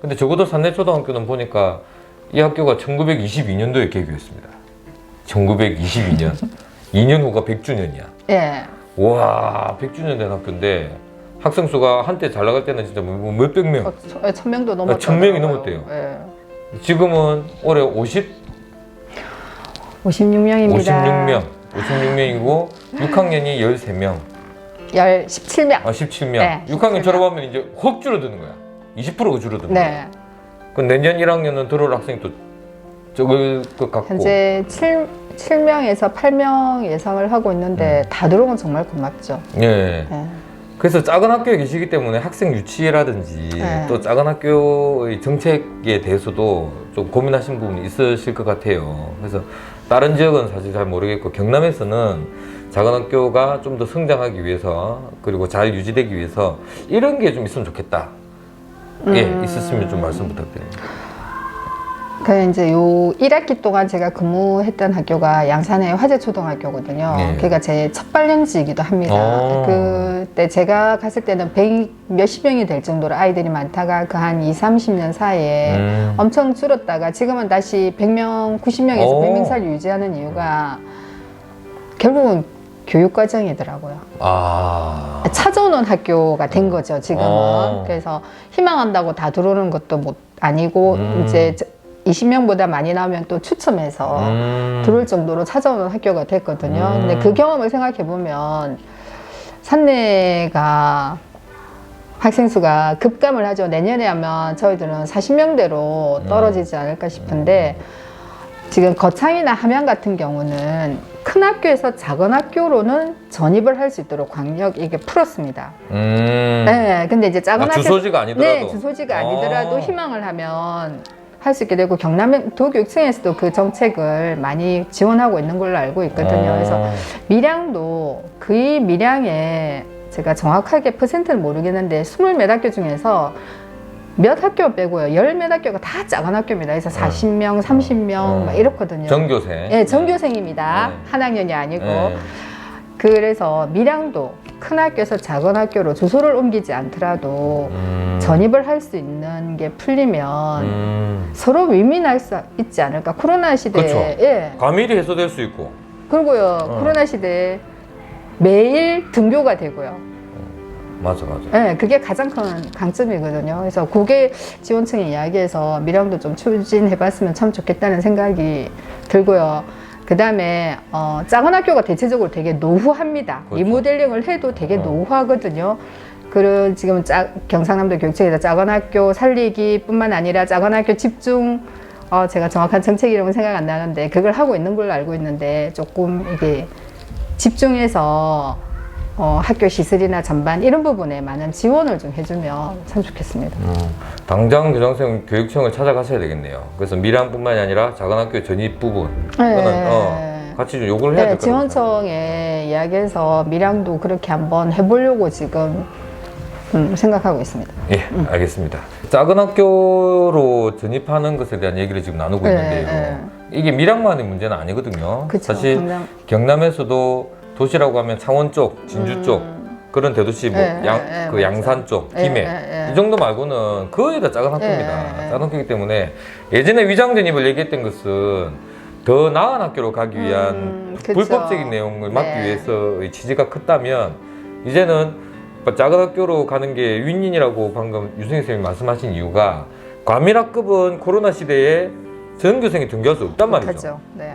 근데 적어도 산내초등학교는 보니까 이 학교가 1922년도에 개교했습니다. 1922년. 2년 후가 100주년이야. 예. 와, 100주년 된 학교인데 학생 수가 한때 잘 나갈 때는 진짜 몇백 명. 1000명도 넘었어요. 1000명이 넘었대요. 예. 지금은 올해 56명입니다. 56명이고 6학년이 13명. 17명. 17명. 네, 6학년 17명. 졸업하면 이제 확 줄어드는 거야. 20%가 줄어드는 거야. 네. 그 내년 1학년은 들어올 학생이 또 적을 것 같고. 현재 7명에서 8명 예상을 하고 있는데 다 들어오면 정말 고맙죠. 예. 네. 그래서 작은 학교에 계시기 때문에 학생 유치라든지 네. 또 작은 학교의 정책에 대해서도 좀 고민하신 부분이 있으실 것 같아요. 그래서 다른 지역은 사실 잘 모르겠고 경남에서는 작은 학교가 좀 더 성장하기 위해서 그리고 잘 유지되기 위해서 이런 게 좀 있으면 좋겠다. 예, 있었으면 좀 말씀 부탁드립니다. 그 이제 요 1학기 동안 제가 근무했던 학교가 양산의 화재초등학교거든요. 네. 그게 제 첫 발령지이기도 합니다. 그때 제가 갔을 때는 100 몇십 명이 될 정도로 아이들이 많다가 그 한 20, 30년 사이에 엄청 줄었다가 지금은 다시 100명, 90명에서 100명 사이를 유지하는 이유가 결국은 교육과정이더라고요. 아. 찾아오는 학교가 된 거죠, 지금은. 그래서 희망한다고 다 들어오는 것도 아니고 이제 20명보다 많이 나오면 또 추첨해서 들어올 정도로 찾아오는 학교가 됐거든요. 근데 그 경험을 생각해 보면 산내가 학생 수가 급감을 하죠. 내년에 하면 저희들은 40명대로 떨어지지 않을까 싶은데 지금 거창이나 함양 같은 경우는 큰 학교에서 작은 학교로는 전입을 할 수 있도록 광역 이게 풀었습니다. 네, 근데 이제 작은 학교 주소지가 아니더라도. 네, 주소지가 아니더라도 희망을 하면 할 수 있게 되고 경남 도교육청에서도 그 정책을 많이 지원하고 있는 걸로 알고 있거든요. 그래서 밀양도 거의 밀양에 제가 정확하게 퍼센트는 모르겠는데 20몇 학교 중에서 몇 학교 빼고요. 10몇 학교가 다 작은 학교입니다. 그래서 40명, 30명 막 이렇거든요. 전교생. 네, 전교생입니다. 네. 한 학년이 아니고. 네. 그래서 밀양도 큰 학교에서 작은 학교로 주소를 옮기지 않더라도 전입을 할 수 있는 게 풀리면 서로 윈윈할 수 있지 않을까. 코로나 시대에. 그쵸. 예. 과밀히 해소될 수 있고. 그리고요, 코로나 시대에 매일 등교가 되고요. 맞아. 네, 그게 가장 큰 강점이거든요. 그래서 그게 지원층이 이야기해서 밀양도 좀 추진해봤으면 참 좋겠다는 생각이 들고요. 그 다음에 작은 학교가 대체적으로 되게 노후합니다. 그렇죠. 리모델링을 해도 되게 노후하거든요. 그리고 지금 경상남도 교육청에서 작은 학교 살리기 뿐만 아니라 작은 학교 집중 제가 정확한 정책 이름은 생각 안 나는데 그걸 하고 있는 걸로 알고 있는데 조금 이게 집중해서 학교 시설이나 전반 이런 부분에 많은 지원을 좀 해주면 참 좋겠습니다. 당장 교장선 교육청을 찾아가셔야 되겠네요. 그래서 밀양뿐만이 아니라 작은 학교 전입 부분 그거는 같이 좀 요구를 해야 될 것 같아요. 지원청에 이야기해서 밀양도 그렇게 한번 해보려고 지금 생각하고 있습니다. 예, 알겠습니다. 작은 학교로 전입하는 것에 대한 얘기를 지금 나누고 있는데요. 이게 밀양만의 문제는 아니거든요. 그쵸, 사실 경남에서도 도시라고 하면 창원 쪽, 진주 쪽 그런 대도시 그 양산 쪽, 김해 이 정도 말고는 거의 다 작은 학교입니다. 작은 학교이기 때문에 예전에 위장 전입을 얘기했던 것은 더 나은 학교로 가기 위한 불법적인 내용을 막기 위해서의 취지가 컸다면 이제는 작은 학교로 가는 게 윈윈이라고 방금 유승희 선생님이 말씀하신 이유가 과밀학급은 코로나 시대에 전교생이 등교할 수 없단 말이죠. 그렇죠. 네.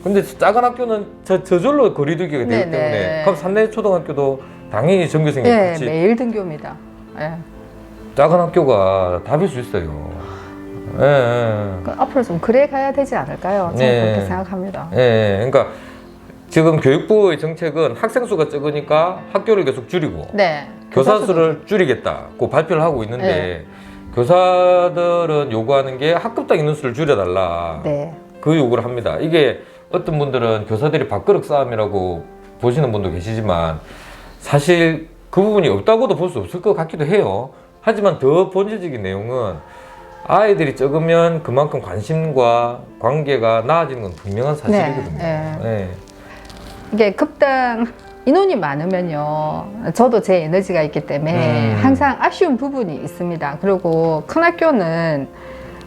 근데 작은 학교는 저절로 거리두기가 되기 때문에 그럼 산내초등학교도 당연히 전교생이 같이 매일 등교입니다. 작은 학교가 답일 수 있어요. 앞으로 좀 그래 가야 되지 않을까요? 저는 그렇게 생각합니다. 그러니까 지금 교육부의 정책은 학생 수가 적으니까 학교를 계속 줄이고 교사 수를 줄이겠다고 발표를 하고 있는데 교사들은 요구하는 게 학급당 인원수를 줄여달라. 그 요구를 합니다. 이게 어떤 분들은 교사들이 밥그릇 싸움이라고 보시는 분도 계시지만 사실 그 부분이 없다고도 볼 수 없을 것 같기도 해요. 하지만 더 본질적인 내용은 아이들이 적으면 그만큼 관심과 관계가 나아지는 건 분명한 사실이거든요. 이게 급당 인원이 많으면요, 저도 제 에너지가 있기 때문에 항상 아쉬운 부분이 있습니다. 그리고 큰 학교는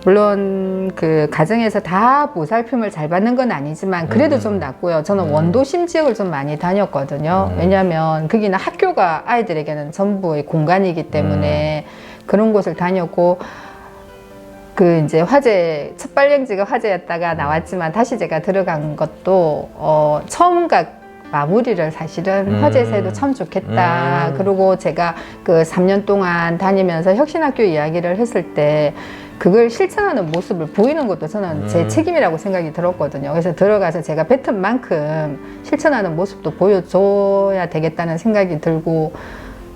물론 그 가정에서 다 보살핌을 잘 받는 건 아니지만 그래도 좀 낫고요. 저는 원도심 지역을 좀 많이 다녔거든요. 왜냐하면 거기는 학교가 아이들에게는 전부의 공간이기 때문에 그런 곳을 다녔고, 그 이제 화재, 첫 발령지가 화재였다가 나왔지만 다시 제가 들어간 것도 처음과 마무리를 사실은 화재에서 해도 참 좋겠다. 그리고 제가 그 3년 동안 다니면서 혁신학교 이야기를 했을 때 그걸 실천하는 모습을 보이는 것도 저는 제 책임이라고 생각이 들었거든요. 그래서 들어가서 제가 뱉은 만큼 실천하는 모습도 보여줘야 되겠다는 생각이 들고,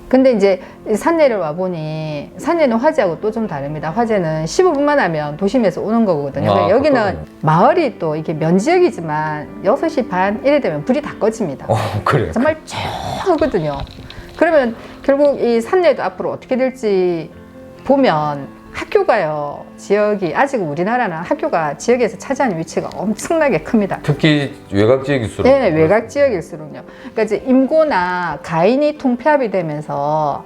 근데 이제 산내를 와보니 산내는 화재하고 또 좀 다릅니다. 화재는 15분만 하면 도심에서 오는 거거든요. 아, 여기는 그렇군요. 마을이 또 이게 면지역이지만 6시 반 이래 되면 불이 다 꺼집니다. 그래요. 정말 조용하거든요. 그러면 결국 이 산내도 앞으로 어떻게 될지 보면 학교가요, 지역이 아직 우리나라는 학교가 지역에서 차지하는 위치가 엄청나게 큽니다. 특히 외곽 지역일수록. 네, 외곽 지역일수록요. 그러니까 이제 임고나 가인이 통폐합이 되면서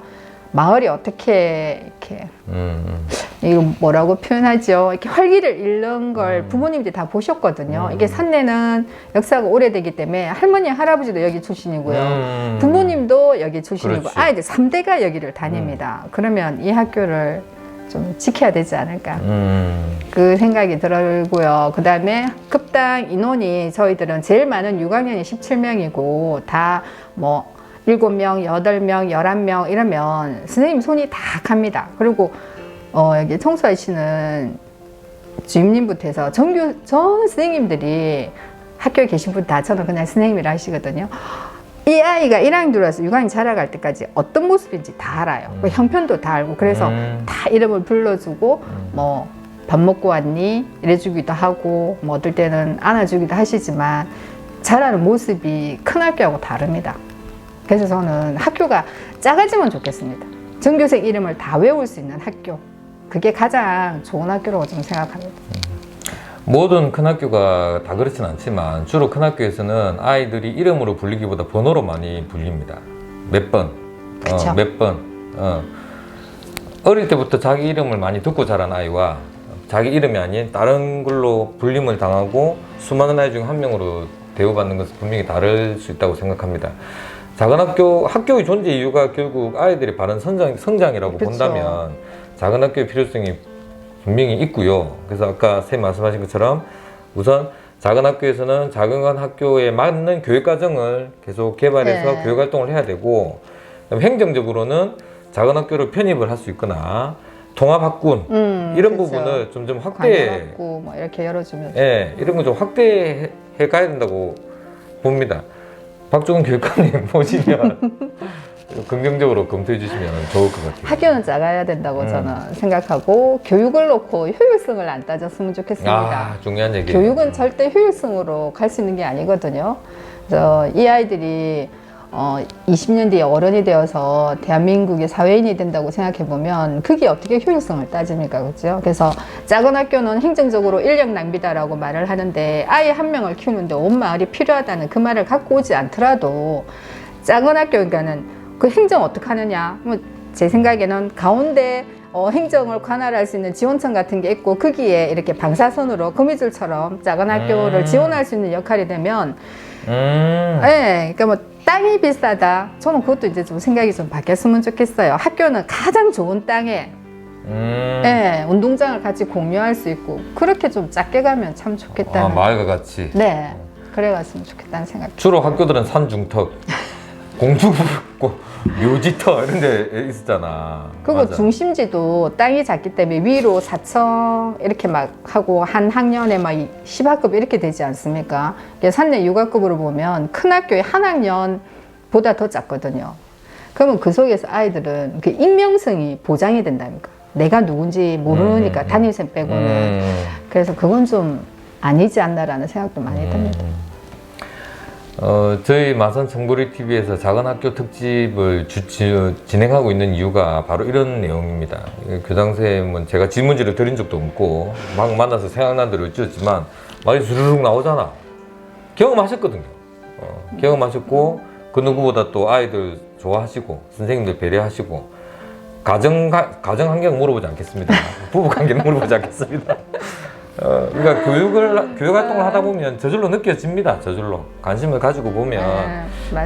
마을이 어떻게 이렇게 이거 뭐라고 표현하죠? 이렇게 활기를 잃는 걸 부모님들이 다 보셨거든요. 이게 산내는 역사가 오래되기 때문에 할머니, 할아버지도 여기 출신이고요. 부모님도 여기 출신이고, 그렇지. 아이들 3대가 여기를 다닙니다. 그러면 이 학교를 좀 지켜야 되지 않을까. 그 생각이 들고요. 그 다음에 급당 인원이 저희들은 제일 많은 6학년이 17명이고 다 뭐 7명, 8명, 11명 이러면 선생님 손이 다 갑니다. 그리고 여기 청소하시는 주임님부터 해서 전 선생님들이 학교에 계신 분 다 저는 그냥 선생님이라 하시거든요. 이 아이가 1학년 들어와서 6학년 자라갈 때까지 어떤 모습인지 다 알아요. 그 형편도 다 알고, 그래서 다 이름을 불러주고 뭐 밥 먹고 왔니? 이래주기도 하고, 뭐 어떨 때는 안아주기도 하시지만 자라는 모습이 큰 학교하고 다릅니다. 그래서 저는 학교가 작아지면 좋겠습니다. 전교생 이름을 다 외울 수 있는 학교, 그게 가장 좋은 학교라고 저는 생각합니다. 모든 큰 학교가 다 그렇진 않지만 주로 큰 학교에서는 아이들이 이름으로 불리기보다 번호로 많이 불립니다. 몇 번, 그쵸. 몇 번. 어릴 때부터 자기 이름을 많이 듣고 자란 아이와 자기 이름이 아닌 다른 걸로 불림을 당하고 수많은 아이 중 한 명으로 대우받는 것은 분명히 다를 수 있다고 생각합니다. 작은 학교의 존재 이유가 결국 아이들의 바른 성장이라고 그쵸. 본다면 작은 학교의 필요성이 분명히 있고요. 그래서 아까 선생님 말씀하신 것처럼 우선 작은 학교에서는 작은 학교에 맞는 교육과정을 계속 개발해서 네. 교육활동을 해야 되고, 그다음에 행정적으로는 작은 학교를 편입을 할 수 있거나 통합학군 이런 그쵸. 부분을 점점 확대해, 관여받고 뭐 이렇게 열어주면 예, 이런 거 좀 확대해 가야 된다고 봅니다. 박종훈 교육감님 보시면 긍정적으로 검토해 주시면 좋을 것 같아요. 학교는 작아야 된다고 저는 생각하고, 교육을 놓고 효율성을 안 따졌으면 좋겠습니다. 아, 중요한 얘기예요. 교육은 절대 효율성으로 갈 수 있는 게 아니거든요. 그래서 이 아이들이 20년 뒤에 어른이 되어서 대한민국의 사회인이 된다고 생각해 보면 그게 어떻게 효율성을 따집니까, 그렇죠? 그래서 작은 학교는 행정적으로 인력 낭비다라고 말을 하는데, 아이 한 명을 키우는데 온 마을이 필요하다는 그 말을 갖고 오지 않더라도 작은 학교, 그러니까는 그 행정 어떻게 하느냐? 뭐 제 생각에는 가운데 행정을 관할할 수 있는 지원청 같은 게 있고, 거기에 이렇게 방사선으로 거미줄처럼 작은 학교를 지원할 수 있는 역할이 되면, 네, 그러니까 뭐 땅이 비싸다. 저는 그것도 이제 좀 생각이 좀 바뀌었으면 좋겠어요. 학교는 가장 좋은 땅에 네, 운동장을 같이 공유할 수 있고, 그렇게 좀 작게 가면 참 좋겠다는. 마을과 같이. 네, 그래 갔으면 좋겠다는 생각. 주로 학교들은 산중턱, 공주부, 묘지터 이런 데 있었잖아. 그리고 맞아. 중심지도 땅이 작기 때문에 위로 4층 이렇게 막 하고 한 학년에 막 10학급 이렇게 되지 않습니까? 산내 6학급으로 보면 큰 학교의 한 학년보다 더 작거든요. 그러면 그 속에서 아이들은 그 익명성이 보장이 된다니까. 내가 누군지 모르니까 담임쌤 빼고는. 그래서 그건 좀 아니지 않나라는 생각도 많이 듭니다. 저희 마산 청보리 TV에서 작은 학교 특집을 진행하고 있는 이유가 바로 이런 내용입니다. 교장선생님은 제가 질문지를 드린 적도 없고 막 만나서 생각난 대로 여쭈었지만 말이 주르륵 나오잖아. 경험하셨거든요. 경험하셨고 그 누구보다 또 아이들 좋아하시고 선생님들 배려하시고 가정 환경 물어보지 않겠습니다. 부부 관계는 물어보지 않겠습니다. 그러니까 교육 활동을 하다 보면 저절로 느껴집니다. 저절로 관심을 가지고 보면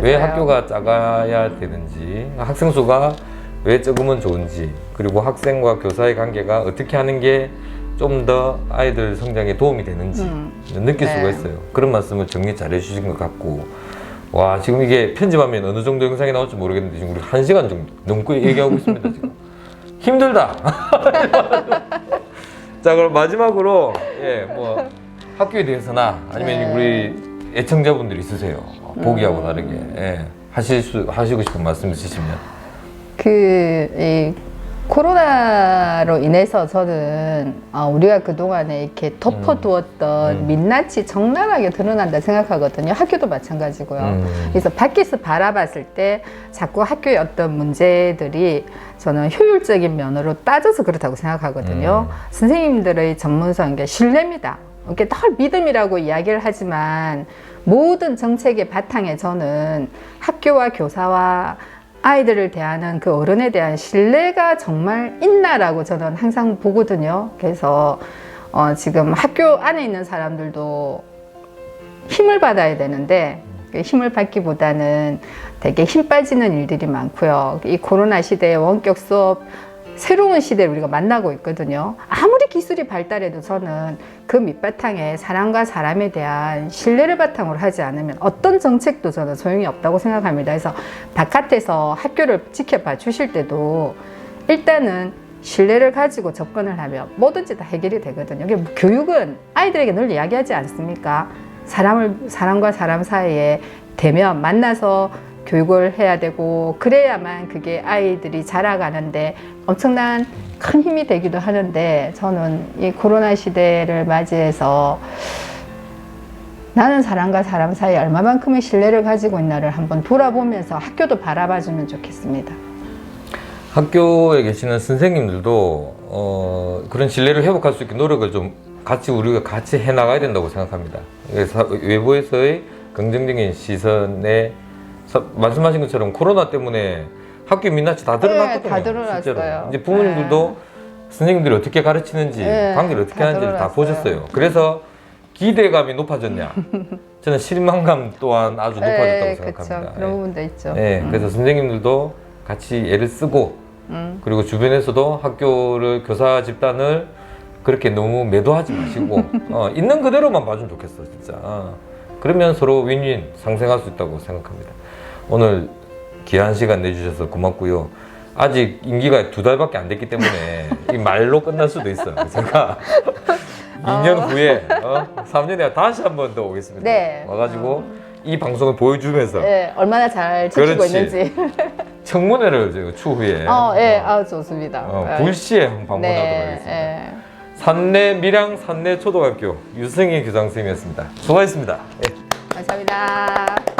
왜 학교가 작아야 되는지, 학생 수가 왜 적으면 좋은지, 그리고 학생과 교사의 관계가 어떻게 하는 게 좀 더 아이들 성장에 도움이 되는지 느낄 수가 있어요. 그런 말씀을 정리 잘 해주신 것 같고, 와, 지금 이게 편집하면 어느 정도 영상이 나올지 모르겠는데 지금 우리 1시간 정도 넘고 얘기하고 있습니다. 지금 힘들다. 자, 그럼 마지막으로 뭐 학교에 대해서나 아니면 우리 애청자분들 있으세요? 보기하고 다르게 하시고 싶은 말씀 있으시면. 이 코로나로 인해서 저는 우리가 그동안에 이렇게 덮어두었던 민낯이 적나라하게 드러난다 생각하거든요. 학교도 마찬가지고요. 그래서 밖에서 바라봤을 때 자꾸 학교의 어떤 문제들이 저는 효율적인 면으로 따져서 그렇다고 생각하거든요. 선생님들의 전문성, 게 신뢰입니다. 이렇게 늘 믿음이라고 이야기를 하지만 모든 정책의 바탕에 저는 학교와 교사와 아이들을 대하는 그 어른에 대한 신뢰가 정말 있나라고 저는 항상 보거든요. 그래서 지금 학교 안에 있는 사람들도 힘을 받아야 되는데 힘을 받기보다는 되게 힘 빠지는 일들이 많고요. 이 코로나 시대의 원격 수업, 새로운 시대를 우리가 만나고 있거든요. 아무리 기술이 발달해도 저는 그 밑바탕에 사람과 사람에 대한 신뢰를 바탕으로 하지 않으면 어떤 정책도 저는 소용이 없다고 생각합니다. 그래서 바깥에서 학교를 지켜봐 주실 때도 일단은 신뢰를 가지고 접근을 하면 뭐든지 다 해결이 되거든요. 교육은 아이들에게 늘 이야기하지 않습니까? 사람과 사람 사이에 대면 만나서 교육을 해야 되고 그래야만 그게 아이들이 자라가는데 엄청난 큰 힘이 되기도 하는데, 저는 이 코로나 시대를 맞이해서 나는 사람과 사람 사이에 얼마만큼의 신뢰를 가지고 있나를 한번 돌아보면서 학교도 바라봐주면 좋겠습니다. 학교에 계시는 선생님들도 그런 신뢰를 회복할 수 있게 노력을 좀 우리가 같이 해나가야 된다고 생각합니다. 그래서 외부에서의 긍정적인 시선에 말씀하신 것처럼 코로나 때문에 학교 민낯이 다 드러났거든요. 다 드러났어요. 실제로. 이제 부모님들도 선생님들이 어떻게 가르치는지, 관계를 어떻게 하는지 다 보셨어요. 그래서 기대감이 높아졌냐? 저는 실망감 또한 아주 높아졌다고 생각합니다. 그쵸. 그런 부분도 있죠. 그래서 선생님들도 같이 애를 쓰고, 그리고 주변에서도 학교를, 교사 집단을 그렇게 너무 매도하지 마시고 있는 그대로만 봐주면 좋겠어, 진짜. 그러면 서로 윈윈 상생할 수 있다고 생각합니다. 오늘 귀한 시간 내주셔서 고맙고요. 아직 임기가 2달밖에 안 됐기 때문에 이 말로 끝날 수도 있어요. 제가 2년 후에 3년에 다시 한 번 더 오겠습니다. 네. 와가지고 이 방송을 보여주면서 얼마나 잘 지키고 그렇지. 있는지. 청문회를 제가 추후에 좋습니다. 불시에 방문하도록 하겠습니다. 산내 밀양 산내 초등학교 유승희 교장 선생님이었습니다. 수고하셨습니다. 감사합니다.